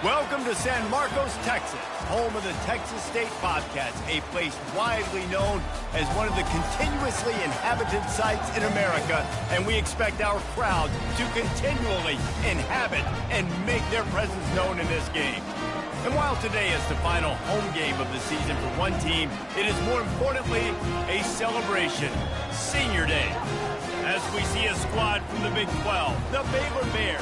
Welcome to San Marcos, Texas, home of the Texas State Bobcats, a place widely known as one of the continuously inhabited sites in America, and we expect our crowds to continually inhabit and make their presence known in this game. And while today is the final home game of the season for one team, it is more importantly a celebration, Senior Day, as we see a squad from the Big 12, the Baylor Bears,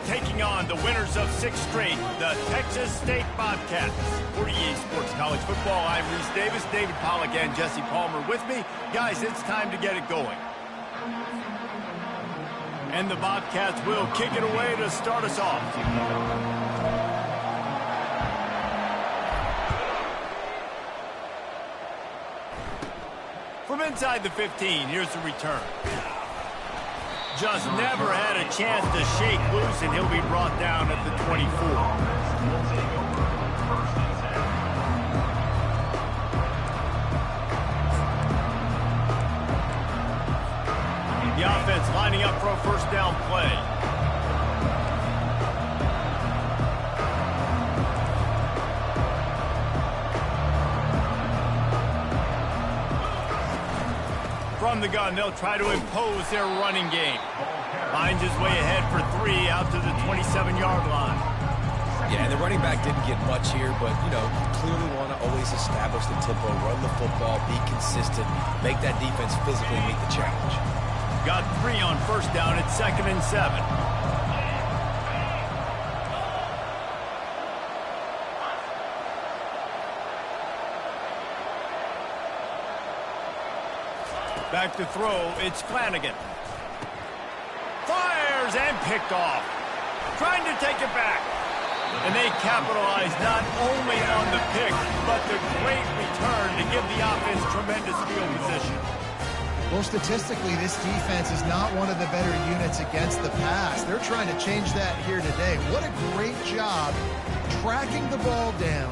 taking on the winners of 6 straight, the Texas State Bobcats. For EA Sports College Football, I'm Reese Davis, David Pollack, and Jesse Palmer with me. Guys, it's time to get it going. And the Bobcats will kick it away to start us off. From inside the 15, here's the return. Just never had a chance to shake loose, and he'll be brought down at the 24. The offense lining up for a first down play. From the gun, they'll try to impose their running game. Finds his way ahead for 3 out to the 27-yard line. Yeah, and the running back didn't get much here, but, clearly want to always establish the tempo, run the football, be consistent, make that defense physically meet the challenge. Got 3 on first down at 2nd and 7. Back to throw, it's Flanagan. Fires and picked off. Trying to take it back. And they capitalize not only on the pick, but the great return to give the offense tremendous field position. Well, statistically, this defense is not one of the better units against the pass. They're trying to change that here today. What a great job tracking the ball down,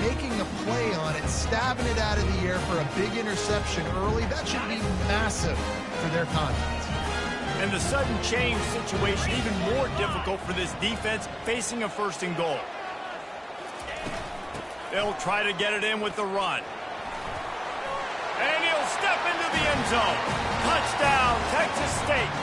making a play on it, stabbing it out of the air for a big interception early. That should be massive for their confidence. And the sudden change situation even more difficult for this defense facing a 1st and goal. They'll try to get it in with the run. And he'll step into the end zone. Touchdown, Texas State.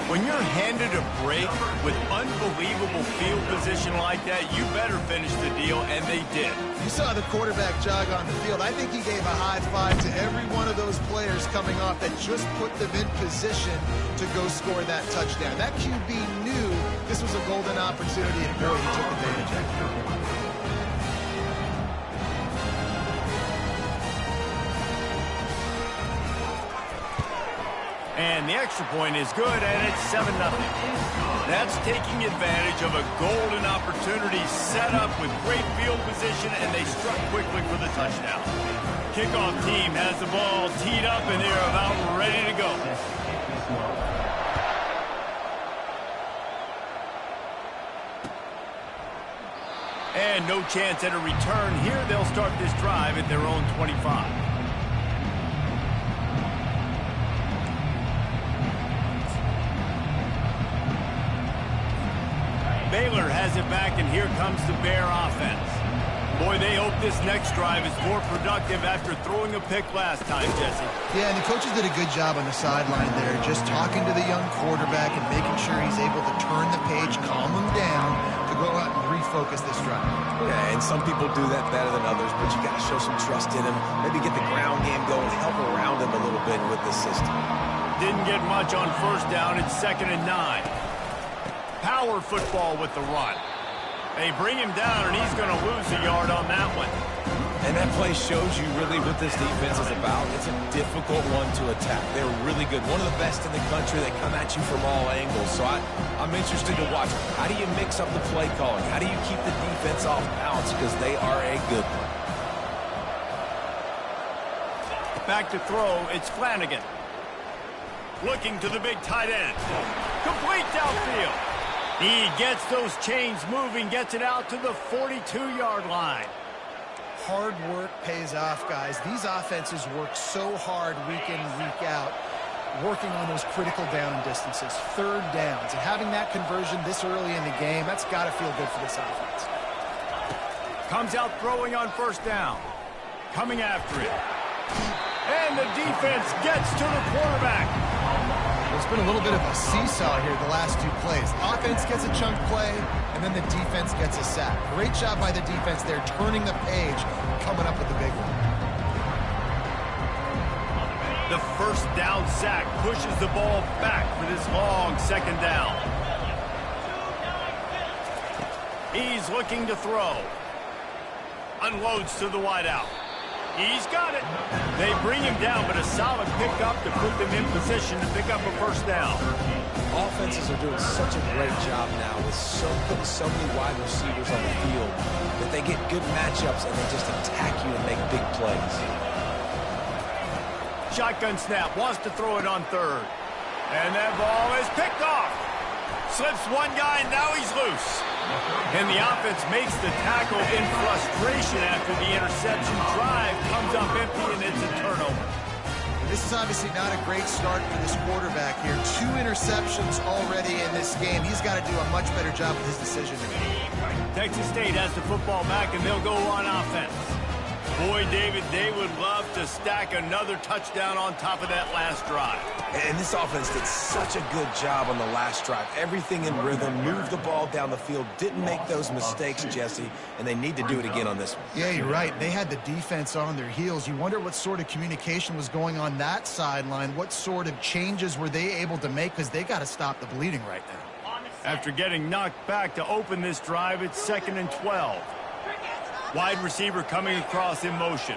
When you're handed a break with unbelievable field position like that, you better finish the deal, and they did. You saw the quarterback jog on the field. I think he gave a high five to every one of those players coming off that just put them in position to go score that touchdown. That QB knew this was a golden opportunity, and boy, he took advantage of it. And the extra point is good, and it's 7-0. That's taking advantage of a golden opportunity set up with great field position, and they struck quickly for the touchdown. Kickoff team has the ball teed up, and they're about ready to go. And no chance at a return here. They'll start this drive at their own 25. Baylor has it back, and here comes the Bear offense. Boy, they hope this next drive is more productive after throwing a pick last time, Jesse. Yeah, and the coaches did a good job on the sideline there, just talking to the young quarterback and making sure he's able to turn the page, calm him down, to go out and refocus this drive. Yeah, and some people do that better than others, but you got to show some trust in him, maybe get the ground game going, help around him a little bit with the system. Didn't get much on first down. It's 2nd and 9. Power football with the run. They bring him down, and he's going to lose a yard on that one. And that play shows you really what this defense is about. It's a difficult one to attack. They're really good. One of the best in the country. They come at you from all angles. So I'm interested to watch. How do you mix up the play calling? How do you keep the defense off balance? Because they are a good one. Back to throw. It's Flanagan. Looking to the big tight end. Complete downfield. He gets those chains moving, gets it out to the 42-yard line. Hard work pays off, guys. These offenses work so hard week in, week out. working on those critical down distances, third downs, and having that conversion this early in the game, that's got to feel good for this offense. Comes out throwing on first down. Coming after it. And the defense gets to the quarterback. There's been a little bit of a seesaw here the last two plays. Offense gets a chunk play, and then the defense gets a sack. Great job by the defense there, turning the page, coming up with the big one. The first down sack pushes the ball back for this long second down. He's looking to throw. Unloads to the wideout. He's got it. They bring him down, but a solid pickup to put them in position to pick up a first down. Offenses are doing such a great job now with putting so many wide receivers on the field that they get good matchups and they just attack you and make big plays. Shotgun snap, wants to throw it on third. And that ball is picked off. Slips one guy, and now he's loose. And the offense makes the tackle in frustration after the interception. Drive comes up empty, and it's a turnover. This is obviously not a great start for this quarterback here. 2 interceptions already in this game. He's got to do a much better job with his decision-making. Texas State has the football back, and they'll go on offense. Boy, David, they would love to stack another touchdown on top of that last drive. And this offense did such a good job on the last drive. Everything in rhythm, moved the ball down the field, didn't make those mistakes, Jesse, and they need to do it again on this one. Yeah, you're right. They had the defense on their heels. You wonder what sort of communication was going on that sideline. What sort of changes were they able to make, because they got to stop the bleeding right now. After getting knocked back to open this drive, it's 2nd and 12. Wide receiver coming across in motion.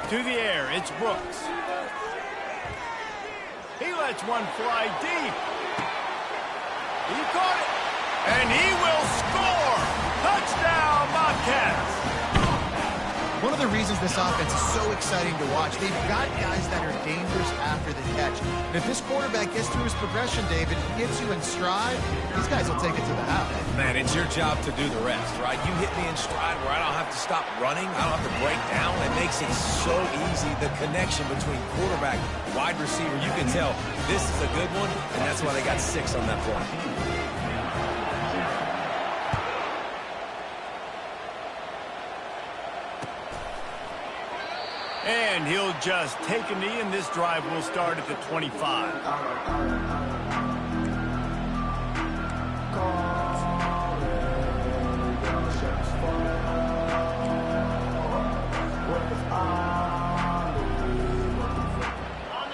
To the air, it's Brooks. He lets one fly deep. He caught it. And he will score. Touchdown, Bobcats. One of the reasons this offense is so exciting to watch, they've got guys that are dangerous after the catch. And if this quarterback gets through his progression, David, gets you in stride, these guys will take it to the house. Man, it's your job to do the rest, right? You hit me in stride where I don't have to stop running. I don't have to break down. It makes it so easy. The connection between quarterback, wide receiver, you can tell this is a good one, and that's why they got 6 on that play. And he'll just take a knee, and this drive will start at the 25.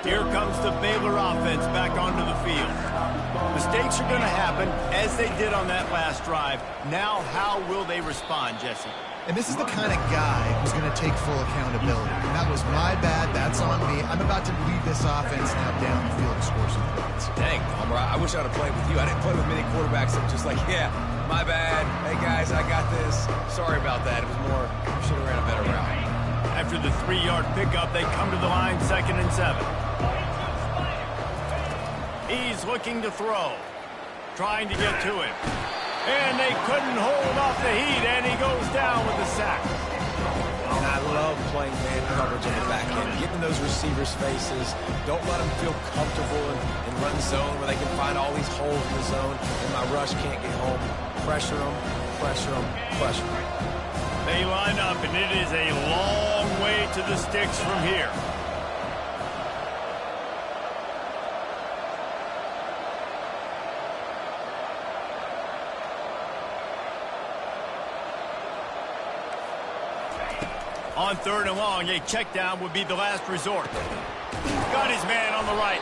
Here comes the Baylor offense back onto the field. Mistakes are going to happen, as they did on that last drive. Now, how will they respond, Jesse? And this is the kind of guy who's going to take full accountability. And that was my bad. That's on me. I'm about to lead this offense now down the field to score some points. Dang, Homer, I wish I would have played with you. I didn't play with many quarterbacks that were just like, yeah, my bad. Hey, guys, I got this. Sorry about that. It was more, should have ran a better route. After the 3-yard pickup, they come to the line, 2nd and 7. He's looking to throw. Trying to get to him. And they couldn't hold off the heat, and he goes down with the sack. And I love playing man coverage in the back end, getting those receivers' faces. Don't let them feel comfortable in run zone where they can find all these holes in the zone, and my rush can't get home. Pressure them, pressure them, pressure them. They line up, and it is a long way to the sticks from here. On 3rd and long, a check down would be the last resort. Got his man on the right.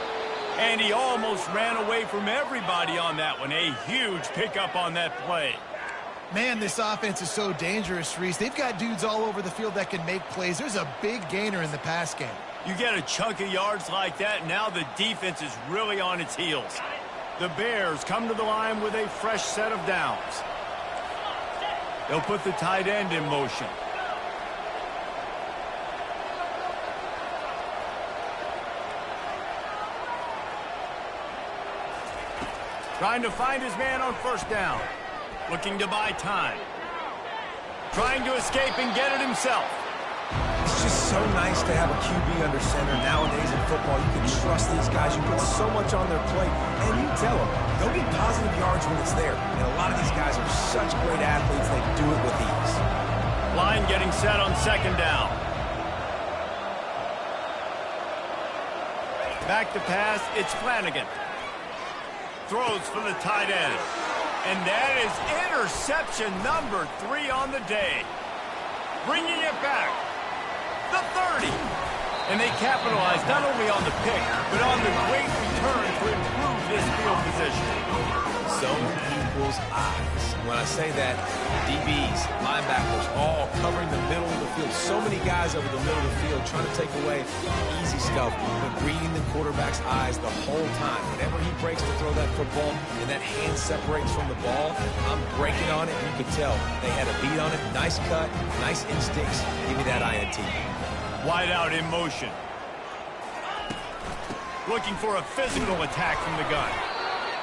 And he almost ran away from everybody on that one. A huge pickup on that play. Man, this offense is so dangerous, Reese. They've got dudes all over the field that can make plays. There's a big gainer in the pass game. You get a chunk of yards like that, now the defense is really on its heels. The Bears come to the line with a fresh set of downs. They'll put the tight end in motion. Trying to find his man on first down. Looking to buy time. Trying to escape and get it himself. so nice to have a QB under center. Nowadays in football, you can trust these guys. You put so much on their plate, and you tell them, go get positive yards when it's there. And a lot of these guys are such great athletes, they do it with ease. Line getting set on second down. Back to pass, it's Flanagan. Throws for the tight end. And that is interception number 3 on the day. Bringing it back. The 30. And they capitalize not only on the pick, but on the great return to improve this field position. Zone equals eyes. When I say that, DBs, linebackers, all covering the middle of the field. So many guys over the middle of the field trying to take away easy stuff, but reading the quarterback's eyes the whole time. Whenever he breaks to throw that football and that hand separates from the ball, I'm breaking on it. You can tell they had a beat on it. Nice cut, nice instincts. Give me that INT. Wide out in motion. Looking for a physical attack from the gun.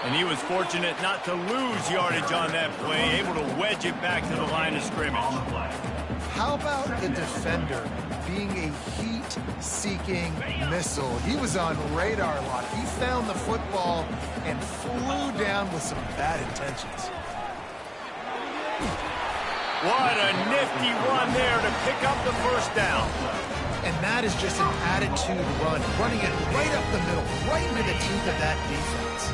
And he was fortunate not to lose yardage on that play, able to wedge it back to the line of scrimmage. How about the defender being a heat-seeking missile? He was on radar lock. He found the football and flew down with some bad intentions. What a nifty run there to pick up the first down. And that is just an attitude run, running it right up the middle, right into the teeth of that defense.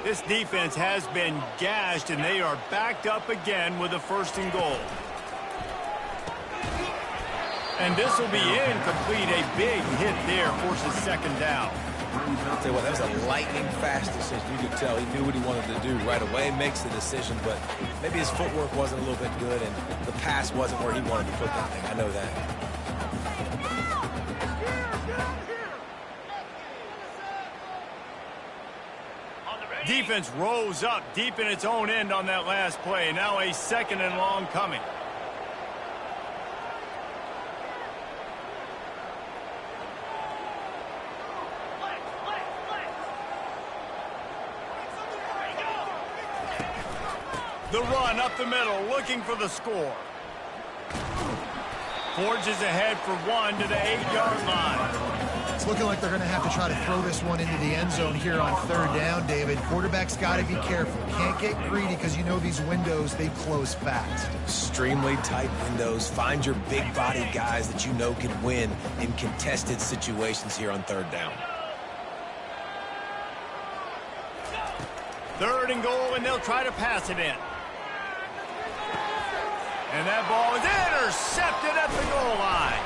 This defense has been gashed, and they are backed up again with a 1st and goal. And this will be incomplete. A big hit there forces 2nd down. I'll tell you what, that was a lightning-fast decision. You could tell he knew what he wanted to do right away, makes the decision, but maybe his footwork wasn't a little bit good, and the pass wasn't where he wanted to put that thing. I know that. Defense rose up deep in its own end on that last play. Now a 2nd and long coming. The run up the middle, looking for the score. Forges ahead for 1 to the 8-yard line. It's looking like they're going to have to try to throw this one into the end zone here on 3rd down, David. Quarterback's got to be careful. Can't get greedy because you know these windows, they close fast. Extremely tight windows. Find your big body guys that you know can win in contested situations here on 3rd down. 3rd and goal, and they'll try to pass it in. And that ball is intercepted at the goal line.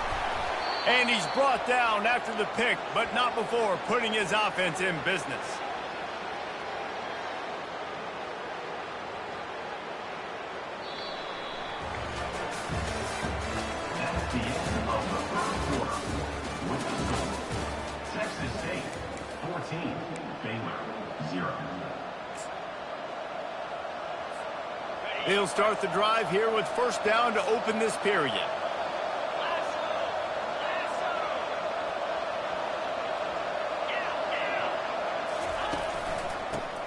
And he's brought down after the pick, but not before putting his offense in business. That's the end of the 1st quarter. With the score, Texas State 14, Baylor 0. He'll start the drive here with 1st down to open this period.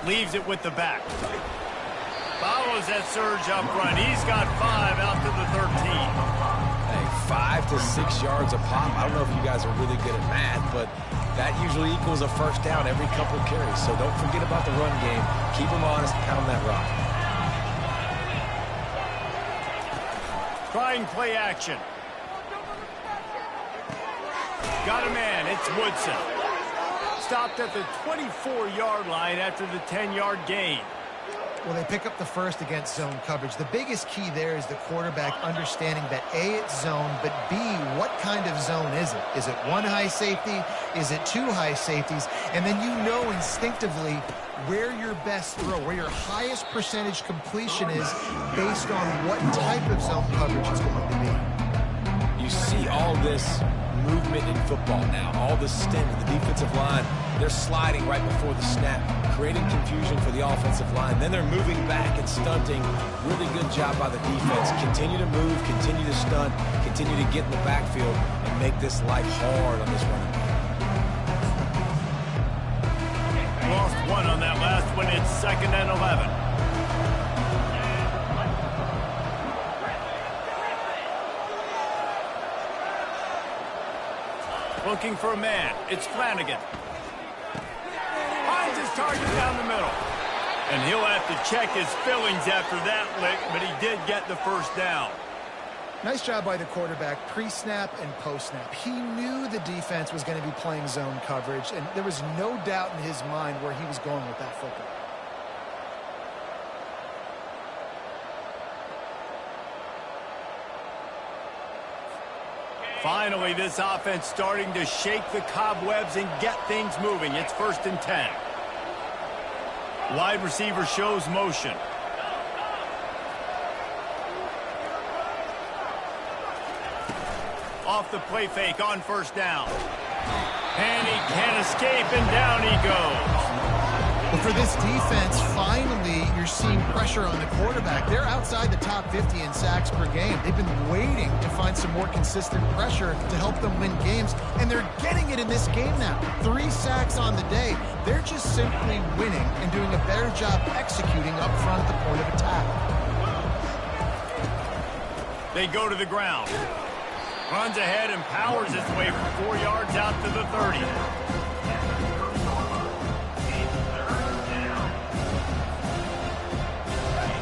Leaves it with the back. Follows that surge up front. He's got 5 out to the 13. Hey, 5 to 6 yards a pop. I don't know if you guys are really good at math, but that usually equals a 1st down every couple of carries. So don't forget about the run game. Keep them honest, pound that rock. Trying play action. Got a man. It's Woodson. Stopped at the 24-yard line after the 10-yard gain. Well, they pick up the 1st against zone coverage. The biggest key there is the quarterback understanding that A, it's zone, but B, what kind of zone is it? Is it 1 high safety? Is it 2 high safeties? And then you know instinctively where your best throw, where your highest percentage completion is based on what type of zone coverage it's going to be. You see all this movement in football now, all the stint of the defensive line. They're sliding right before the snap, creating confusion for the offensive line. Then they're moving back and stunting. Really good job by the defense. Continue to move, continue to stunt, continue to get in the backfield and make this life hard on this running back. Lost 1 on that last one. It's 2nd and 11. looking for a man. It's Flanagan. Finds his target down the middle. And he'll have to check his fillings after that lick, but he did get the first down. Nice job by the quarterback, pre-snap and post-snap. He knew the defense was going to be playing zone coverage, and there was no doubt in his mind where he was going with that football. Finally, this offense starting to shake the cobwebs and get things moving. It's 1st and 10. Wide receiver shows motion. Off the play fake on 1st down. And he can't escape, and down he goes. Well, for this defense, finally, you're seeing pressure on the quarterback. They're outside the top 50 in sacks per game. They've been waiting to find some more consistent pressure to help them win games, and they're getting it in this game now. 3 sacks on the day. They're just simply winning and doing a better job executing up front at the point of attack. They go to the ground. Runs ahead and powers his way for 4 yards out to the 30.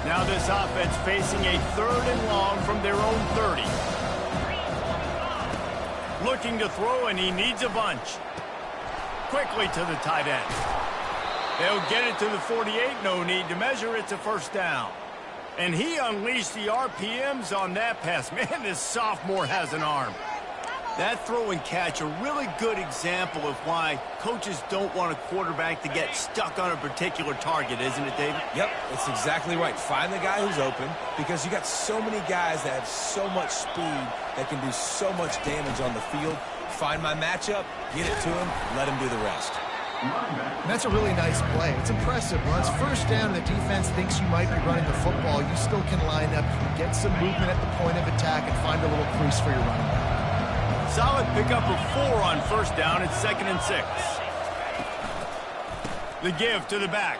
Now this offense facing a 3rd and long from their own 30. Looking to throw, and he needs a bunch. Quickly to the tight end. They'll get it to the 48. No need to measure. It's a 1st down. And he unleashed the RPMs on that pass. Man, this sophomore has an arm. That throw and catch, a really good example of why coaches don't want a quarterback to get stuck on a particular target, isn't it, David? Yep, it's exactly right. Find the guy who's open, because you got so many guys that have so much speed that can do so much damage on the field. Find my matchup, get it to him, let him do the rest. And that's a really nice play. It's impressive. Once 1st down and the defense thinks you might be running the football, you still can line up, get some movement at the point of attack, and find a little crease for your running back. Solid pickup of 4 on 1st down. It's 2nd and 6. The give to the back.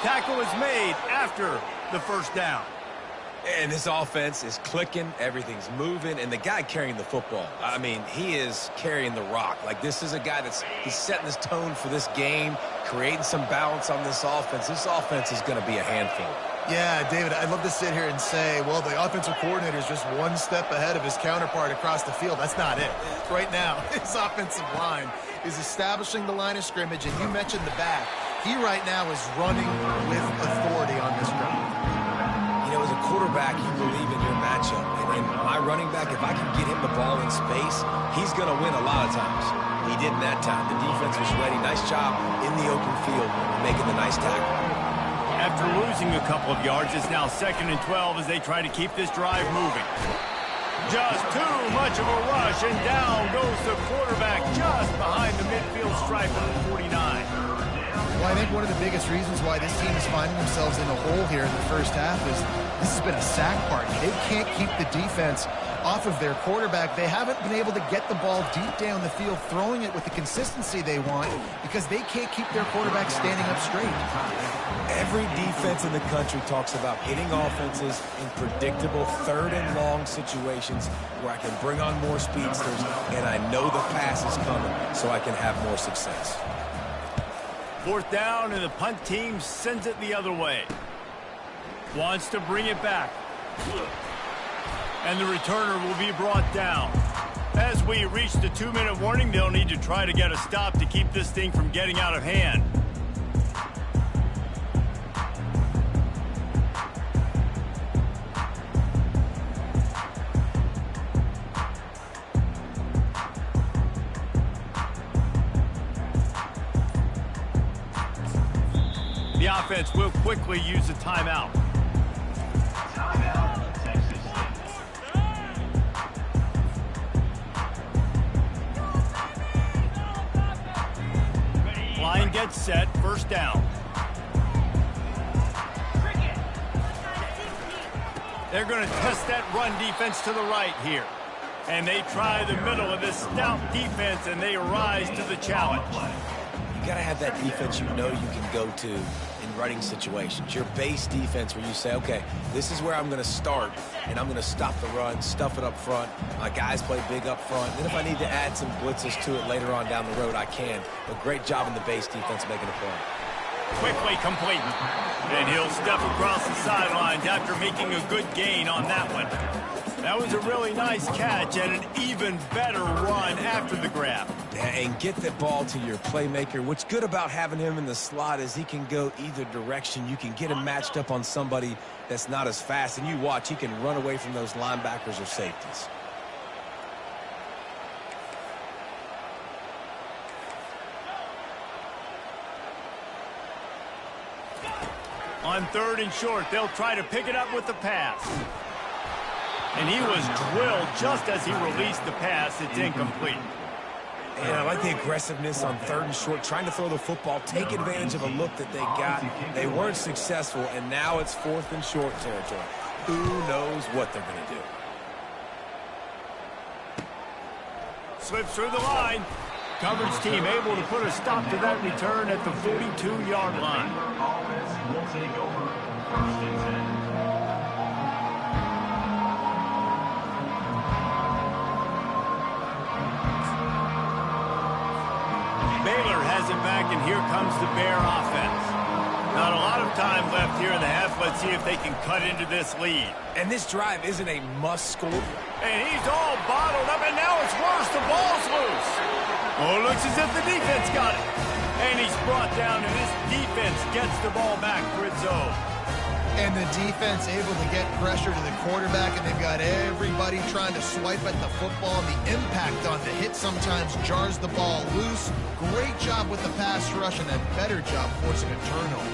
Tackle is made after the 1st down. And this offense is clicking, everything's moving, and the guy carrying the football, I mean, he is carrying the rock. Like, this is a guy he's setting this tone for this game, creating some balance on this offense. This offense is going to be a handful. Yeah, David, I'd love to sit here and say, well, the offensive coordinator is just one step ahead of his counterpart across the field. That's not it. Right now, his offensive line is establishing the line of scrimmage, and you mentioned the back. He right now is running with authority on this drive. You know, as a quarterback, you believe in your matchup. And my running back, if I can get him the ball in space, he's going to win a lot of times. He didn't that time. The defense was ready. Nice job in the open field, making the nice tackle. After losing a couple of yards, it's now 2nd and 12 as they try to keep this drive moving. Just too much of a rush, and down goes the quarterback just behind the midfield stripe of the 49. Well, I think one of the biggest reasons why this team is finding themselves in a hole here in the 1st half is this has been a sack party. They can't keep the defense off of their quarterback. They haven't been able to get the ball deep down the field, throwing it with the consistency they want, because they can't keep their quarterback standing up straight. Every defense in the country talks about hitting offenses in predictable 3rd and long situations where I can bring on more speedsters, and I know the pass is coming, so I can have more success. 4th down, and the punt team sends it the other way. Wants to bring it back. And the returner will be brought down. As we reach the 2-minute warning, they'll need to try to get a stop to keep this thing from getting out of hand. The offense will quickly use a timeout. Timeout, Texas. Line gets set, 1st down. They're going to test that run defense to the right here. And they try the middle of this stout defense, and they rise to the challenge. You got to have that defense you know you can go to in running situations. Your base defense where you say, okay, this is where I'm going to start, and I'm going to stop the run, stuff it up front. My guys play big up front. Then if I need to add some blitzes to it later on down the road, I can. But great job in the base defense making a play. Quickly complete. And he'll step across the sidelines after making a good gain on that one. That was a really nice catch and an even better run after the grab. And get the ball to your playmaker. What's good about having him in the slot is he can go either direction. You can get him matched up on somebody that's not as fast. And you watch, he can run away from those linebackers or safeties. On 3rd and short, they'll try to pick it up with the pass. And he was drilled just as he released the pass. It's incomplete. And I like the aggressiveness on 3rd and short, trying to throw the football, take advantage of a look that they got. They weren't successful, and now it's 4th and short territory. Who knows what they're going to do? Slips through the line. Coverage team able to put a stop to that return at the 42-yard line. Offense will take over. 1st and 10. Baylor has it back, and here comes the Bear offense. Not a lot of time left here in the half. Let's see if they can cut into this lead. And this drive isn't a must score. And he's all bottled up, and now it's worse. The ball's loose. Oh, it looks as if the defense got it. And he's brought down, and this defense gets the ball back for its own. And the defense able to get pressure to the quarterback, and they've got everybody trying to swipe at the football. And the impact on the hit sometimes jars the ball loose. Great job with the pass rush, and a better job forcing a turnover.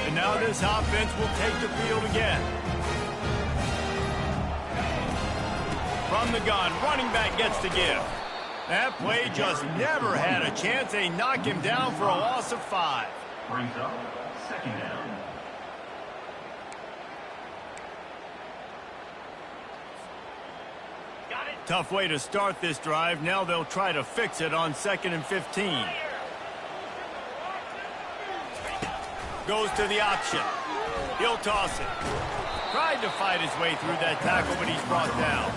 And now this offense will take the field again. From the gun, running back gets the give. That play just never had a chance. They knock him down for a loss of 5. Brings up 2nd down. Tough way to start this drive. Now they'll try to fix it on 2nd and 15. Goes to the option. He'll toss it. Tried to fight his way through that tackle, but he's brought down.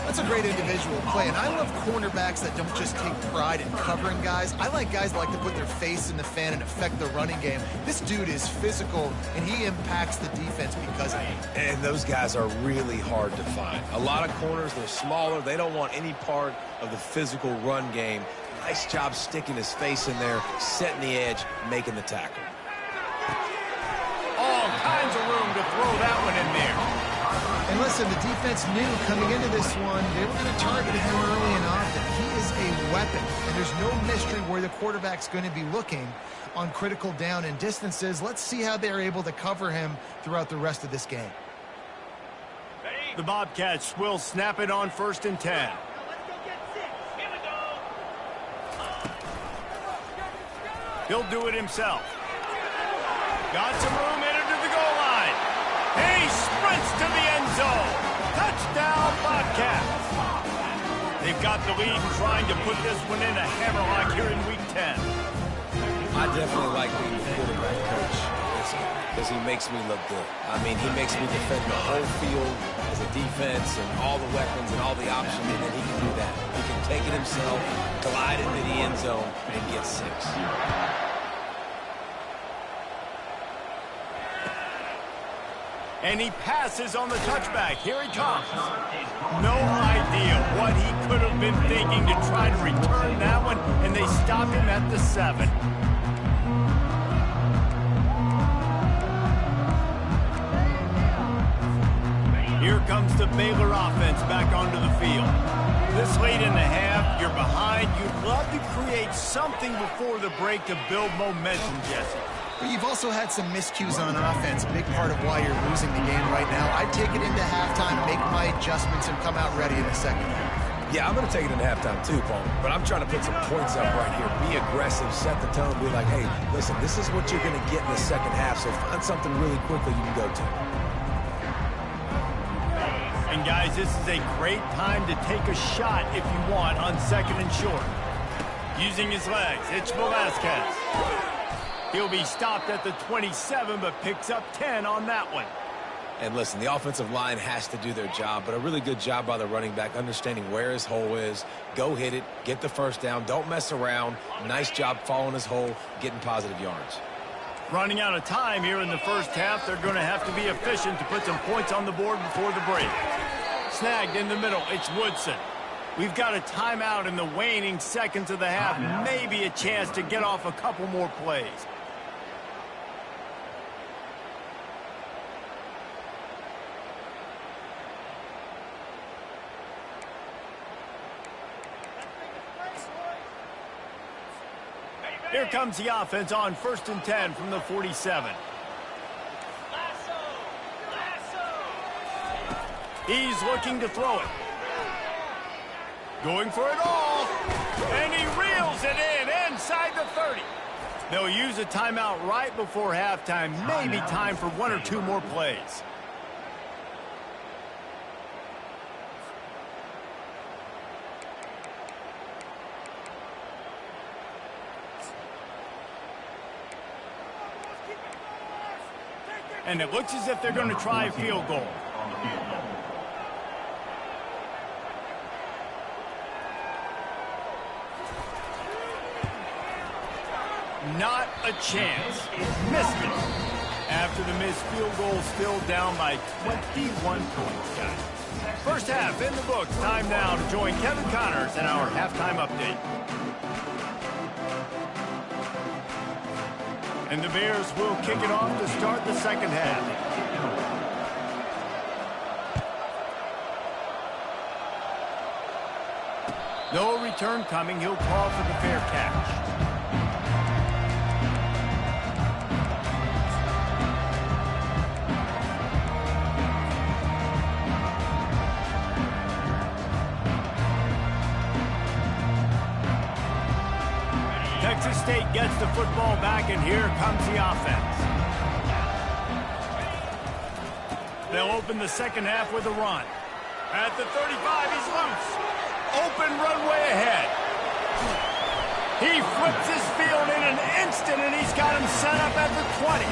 That's a great individual play, and I love cornerbacks that don't just take pride in covering guys. I like guys that like to put their face in the fan and affect the running game. This dude is physical, and he impacts the defense because of it. And those guys are really hard to find. A lot of corners, they're smaller. They don't want any part of the physical run game. Nice job sticking his face in there, setting the edge, making the tackle. All kinds of room to throw that one in there. And listen, the defense knew coming into this one, they were going to target him early and often. He is a weapon, and there's no mystery where the quarterback's going to be looking on critical down and distances. Let's see how they're able to cover him throughout the rest of this game. The Bobcats will snap it on 1st and 10. He'll do it himself. Got some room, headed to the goal line. He sprints to the end zone. Touchdown, Bobcats. They've got the lead and trying to put this one in a hammerlock here in Week 10. I definitely like being the quarterback coach because he makes me look good. I mean, he makes me defend the whole field as a defense and all the weapons and all the options, and then he can do that. He can take it himself, glide into the end zone, and get 6. And he passes on the touchback. Here he comes. No idea what he could have been thinking to try to return that one, and they stop him at the 7. Here comes the Baylor offense back onto the field. This late in the half, you're behind. You'd love to create something before the break to build momentum, Jesse. But you've also had some miscues on offense, a big part of why you're losing the game right now. I'd take it into halftime, make my adjustments, and come out ready in the second half. Yeah, I'm going to take it into halftime too, Paul. But I'm trying to put some points up right here. Be aggressive, set the tone, be like, hey, listen, this is what you're going to get in the second half, so find something really quickly you can go to. And guys, this is a great time to take a shot if you want on 2nd and short. Using his legs, it's Velasquez. He'll be stopped at the 27, but picks up 10 on that one. And listen, the offensive line has to do their job, but a really good job by the running back, understanding where his hole is. Go hit it, get the first down, don't mess around. Nice job following his hole, getting positive yards. Running out of time here in the first half, they're going to have to be efficient to put some points on the board before the break. Snagged in the middle, it's Woodson. We've got a timeout in the waning seconds of the half, maybe a chance to get off a couple more plays. Here comes the offense on 1st and 10 from the 47. He's looking to throw it. Going for it all. And he reels it in inside the 30. They'll use a timeout right before halftime. Maybe time for one or two more plays. And it looks as if they're going to try a field goal. Not a chance. Missed it. After the missed field goal, still down by 21 points, guys. First half in the books. Time now to join Kevin Connors in our halftime update. And the Bears will kick it off to start the second half. No return coming. He'll call for the fair catch. Texas State gets the football back, and here comes the offense. They'll open the second half with a run. At the 35, he's loose. Open runway ahead. He flips his field in an instant, and he's got him set up at the 20.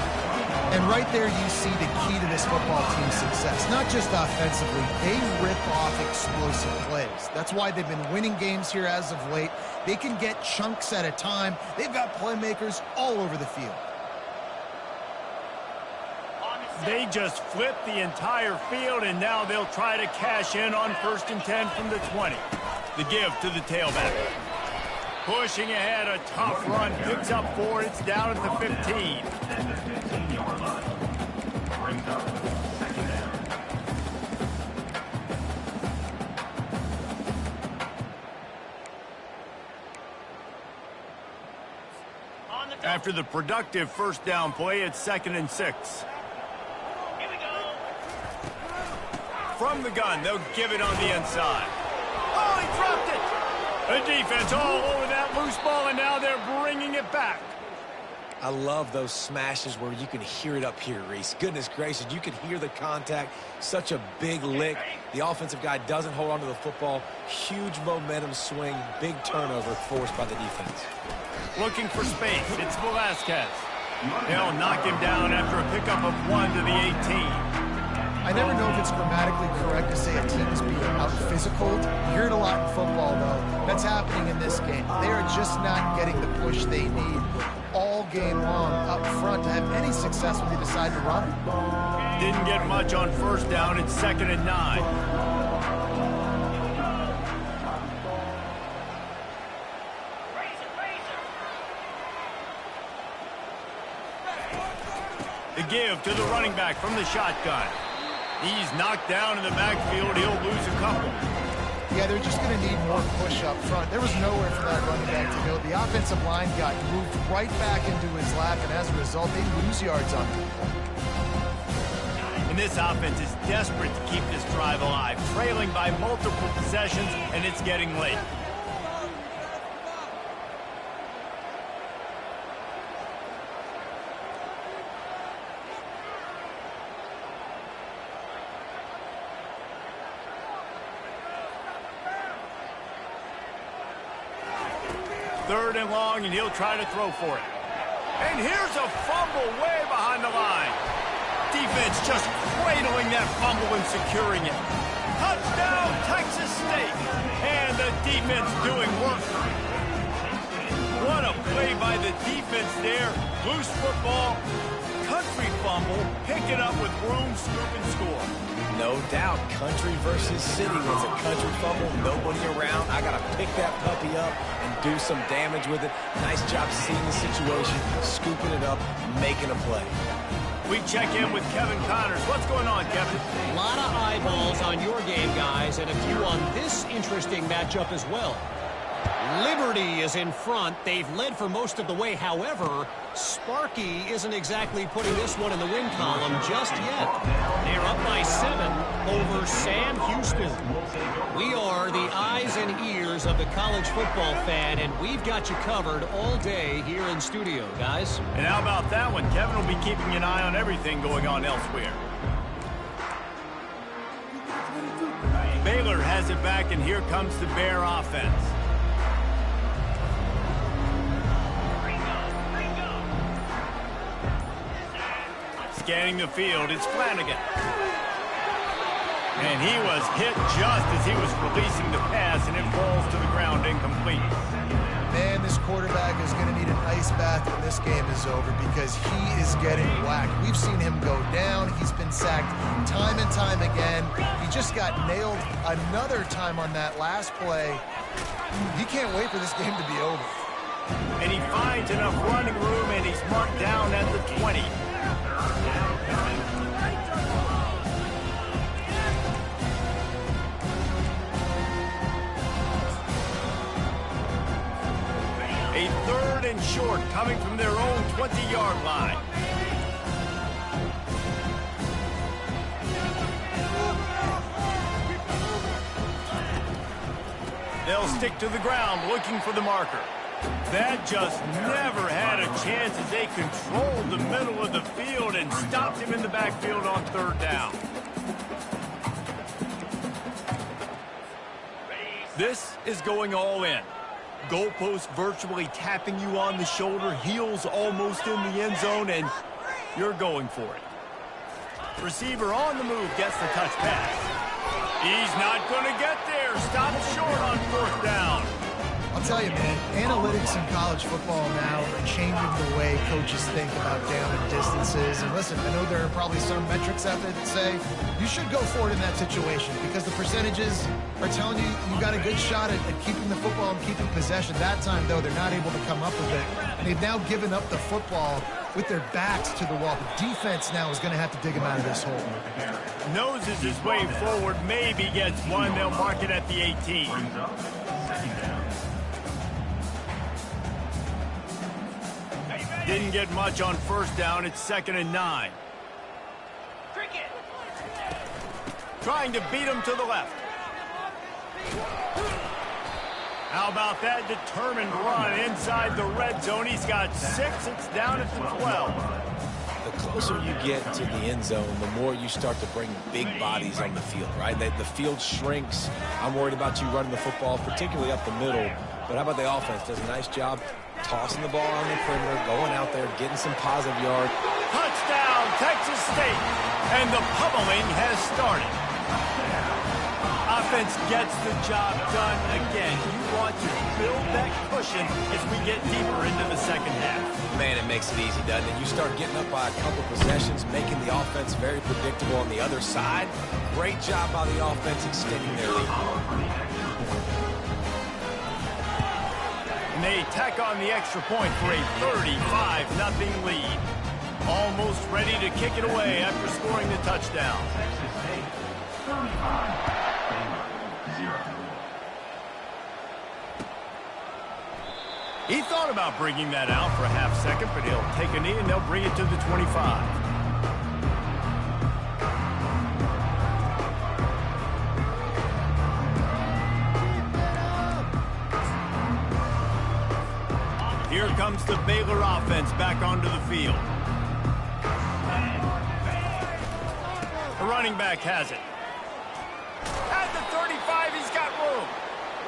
And right there you see the key to this football team's success. Not just offensively, they rip off explosive plays. That's why they've been winning games here as of late. They can get chunks at a time. They've got playmakers all over the field. They just flip the entire field, and now they'll try to cash in on 1st and 10 from the 20. The give to the tailback. Pushing ahead, a tough run, picks up 4, it's down at the 15. After the productive first down play, it's 2nd and 6. From the gun, they'll give it on the inside. Oh, he dropped it! The defense all over that loose ball, and now they're bringing it back. I love those smashes where you can hear it up here, Reese. Goodness gracious, you can hear the contact. Such a big lick. The offensive guy doesn't hold on to the football. Huge momentum swing, big turnover forced by the defense. Looking for space, it's Velasquez. They'll knock him down after a pickup of 1 to the 18. I never know if it's grammatically correct to say a team is being out-physicaled. You hear it a lot in football, though. That's happening in this game. They are just not getting the push they need all game long up front to have any success when they decide to run it. Didn't get much on first down. It's 2nd and 9. The give to the running back from the shotgun. He's knocked down in the backfield. He'll lose a couple. Yeah, they're just going to need more push up front. There was nowhere for that running back to go. The offensive line got moved right back into his lap, and as a result, they lose yards on him. And this offense is desperate to keep this drive alive, trailing by multiple possessions, and it's getting late. 3rd and long, and he'll try to throw for it. And here's a fumble way behind the line. Defense just cradling that fumble and securing it. Touchdown, Texas State. And the defense doing work. What a play by the defense there. Loose football, country fumble, pick it up with room, scoop, and score. No doubt, country versus city. When it's a country fumble, nobody around. I got to pick that puppy up and do some damage with it. Nice job seeing the situation, scooping it up, making a play. We check in with Kevin Connors. What's going on, Kevin? A lot of eyeballs on your game, guys, and a few on this interesting matchup as well. Liberty is in front. They've led for most of the way. However, Sparky isn't exactly putting this one in the win column just yet. They're up by 7 over Sam Houston. We are the eyes and ears of the college football fan, and we've got you covered all day here in studio, guys. And how about that one? Kevin will be keeping an eye on everything going on elsewhere. Baylor has it back, and here comes the Bear offense. Scanning the field, it's Flanagan. And he was hit just as he was releasing the pass, and it falls to the ground incomplete. Man, this quarterback is going to need an ice bath when this game is over because he is getting whacked. We've seen him go down. He's been sacked time and time again. He just got nailed another time on that last play. He can't wait for this game to be over. And he finds enough running room, and he's marked down at the 20. A 3rd and short coming from their own 20-yard line. They'll stick to the ground looking for the marker. That just never had a chance as they controlled the middle of the field and stopped him in the backfield on 3rd down. This is going all in. Goalpost virtually tapping you on the shoulder, heels almost in the end zone, and you're going for it. Receiver on the move gets the touch pass. He's not going to get there. Stops short on 4th down. I'll tell you, man, analytics in college football now are changing the way coaches think about down and distances. And listen, I know there are probably some metrics out there that say you should go for it in that situation because the percentages are telling you you got a good shot at keeping the football and keeping possession. That time, though, they're not able to come up with it. And they've now given up the football with their backs to the wall. The defense now is going to have to dig him out of this hole. Noses his way forward, maybe gets one. They'll mark it at the 18. Didn't get much on 1st down. It's 2nd and 9. Trying to beat him to the left. How about that determined run inside the red zone? He's got 6. It's down at the 12. The closer you get to the end zone, the more you start to bring big bodies on the field, right? The field shrinks. I'm worried about you running the football, particularly up the middle. But how about the offense? Does a nice job tossing the ball on the perimeter, going out there, getting some positive yards. Touchdown, Texas State. And the pummeling has started. Offense gets the job done again. You want to build that cushion as we get deeper into the 2nd half. Man, it makes it easy, doesn't it? You start getting up by a couple possessions, making the offense very predictable on the other side. Great job by the offense extending their lead. And they tack on the extra point for a 35-0 lead. Almost ready to kick it away after scoring the touchdown. Texas State 35, Baylor 0. He thought about bringing that out for a half second, but he'll take a knee and they'll bring it to the 25. Here comes the Baylor offense back onto the field. The running back has it. At the 35, he's got room.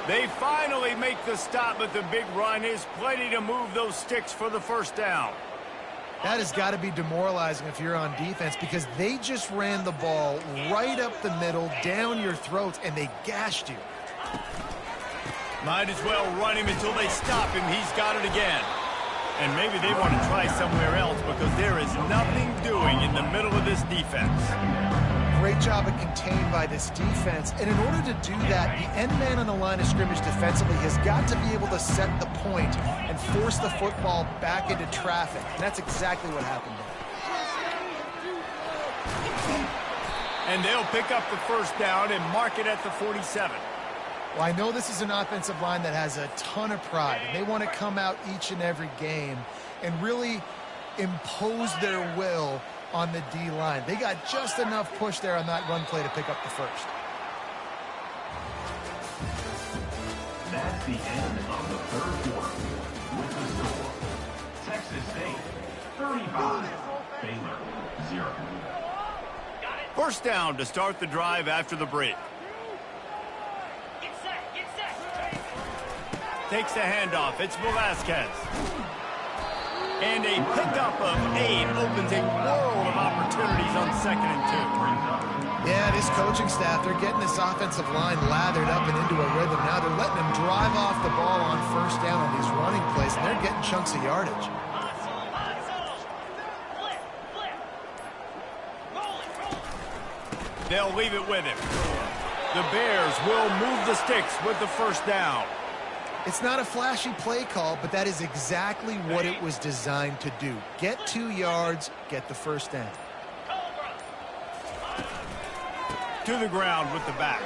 They finally make the stop, but the big run is plenty to move those sticks for the first down. That has got to be demoralizing if you're on defense, because they just ran the ball right up the middle, down your throats, and they gashed you. Might as well run him until they stop him. He's got it again. And maybe they want to try somewhere else, because there is nothing doing in the middle of this defense. Great job of contained by this defense. And in order to do that, the end man on the line of scrimmage defensively has got to be able to set the point and force the football back into traffic. And that's exactly what happened there. And they'll pick up the first down and mark it at the 47. Well, I know this is an offensive line that has a ton of pride, and they want to come out each and every game and really impose their will on the D-line. They got just enough push there on that run play to pick up the first. That's the end of the third quarter. With the score, Texas State 35, Baylor 0. First down to start the drive after the break. Takes the handoff. It's Velasquez. And a pickup of 8 opens a world of opportunities on 2nd and 2. Yeah, this coaching staff, they're getting this offensive line lathered up and into a rhythm. Now they're letting them drive off the ball on first down on these running plays, and they're getting chunks of yardage. They'll leave it with him. The Bears will move the sticks with the first down. It's not a flashy play call, but that is exactly what it was designed to do. Get 2 yards, get the first down. To the ground with the back.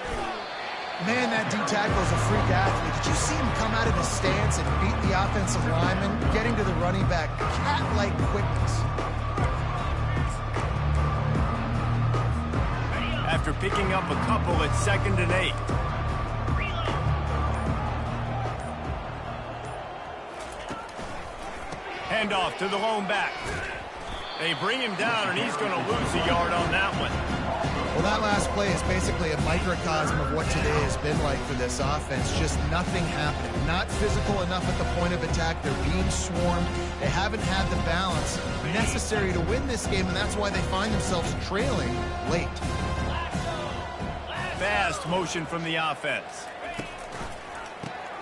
Man, that D-tackle is a freak athlete. Did you see him come out of his stance and beat the offensive lineman, getting to the running back? Cat-like quickness. After picking up a couple at 2nd and 8. Handoff to the lone back. They bring him down, and he's going to lose a yard on that one. Well, that last play is basically a microcosm of what today has been like for this offense. Just nothing happening. Not physical enough at the point of attack. They're being swarmed. They haven't had the balance necessary to win this game, and that's why they find themselves trailing late. Fast motion from the offense.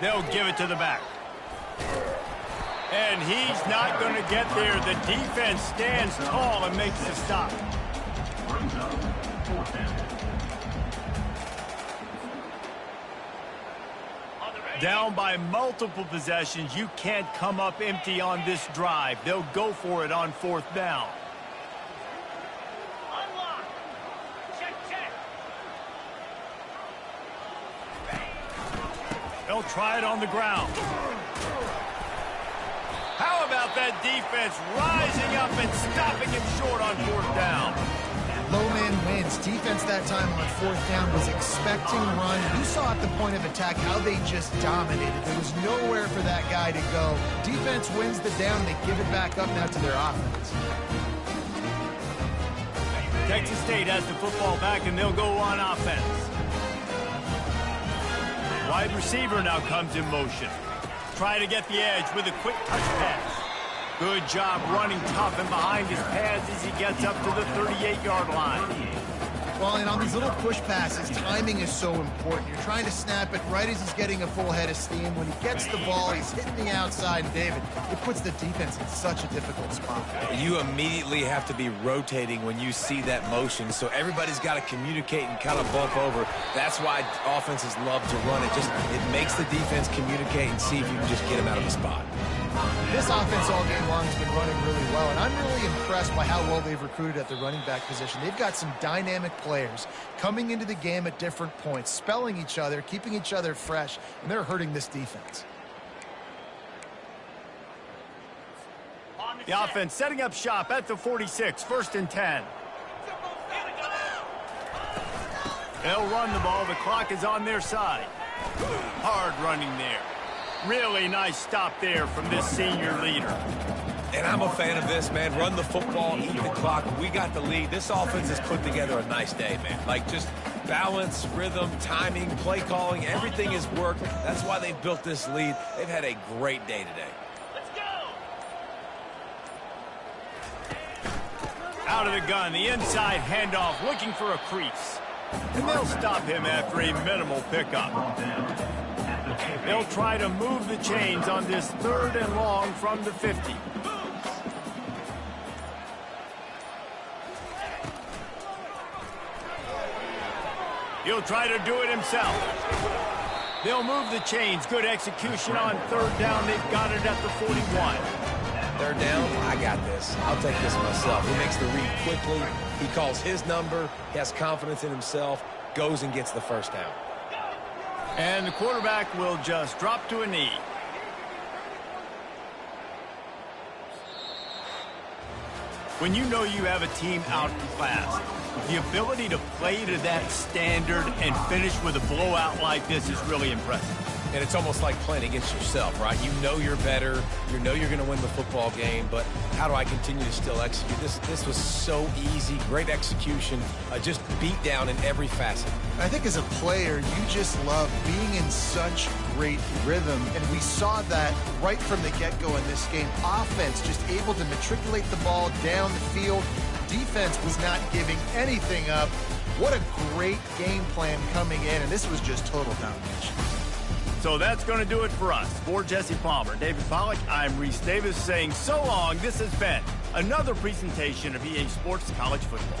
They'll give it to the back. And he's not going to get there. The defense stands tall and makes the stop. Brings up 4th down. Down by multiple possessions, you can't come up empty on this drive. They'll go for it on 4th down. They'll try it on the ground. How about that defense rising up and stopping him short on 4th down? Low man wins. Defense that time on 4th down was expecting run. You saw at the point of attack how they just dominated. There was nowhere for that guy to go. Defense wins the down. They give it back up now to their offense. Texas State has the football back, and they'll go on offense. Wide receiver now comes in motion. Try to get the edge with a quick touch pass. Good job running tough and behind his pads as he gets up to the 38-yard line. Well, and on these little push passes, timing is so important. You're trying to snap it right as he's getting a full head of steam. When he gets the ball, he's hitting the outside, and David, it puts the defense in such a difficult spot. You immediately have to be rotating when you see that motion, so everybody's got to communicate and kind of bump over. That's why offenses love to run it. It makes the defense communicate and see if you can just get him out of the spot. This offense all game long has been running really well, and I'm really impressed by how well they've recruited at the running back position. They've got some dynamic players coming into the game at different points, spelling each other, keeping each other fresh, and they're hurting this defense. The offense setting up shop at the 46, 1st and 10. They'll run the ball. The clock is on their side. Hard running there. Really nice stop there from this senior leader. And I'm a fan of this, man. Run the football, eat the clock. We got the lead. This offense has put together a nice day, man. Like, just Balance, rhythm, timing, play calling, everything has worked. That's why they've built this lead. They've had a great day today. Out of the gun, the inside handoff, looking for a crease. And they'll stop him after a minimal pickup. They'll try to move the chains on this 3rd and long from the 50. He'll try to do it himself. They'll move the chains. Good execution on 3rd down. They've got it at the 41. They're down. I got this. I'll take this myself. He makes the read quickly. He calls his number. He has confidence in himself. Goes and gets the first down. And the quarterback will just drop to a knee. When you know you have a team outclassed, the ability to play to that standard and finish with a blowout like this is really impressive. And it's almost like playing against yourself, right? You know you're better. You know you're going to win the football game, but how do I continue to still execute? This was so easy. Great execution. Just beat down in every facet. I think as a player, you just love being in such great rhythm, and we saw that right from the get-go in this game. Offense just able to matriculate the ball down the field. Defense was not giving anything up. What a great game plan coming in, and this was just total domination. So that's going to do it for us. For Jesse Palmer, David Pollack, I'm Reese Davis saying so long. This has been another presentation of EA Sports College Football.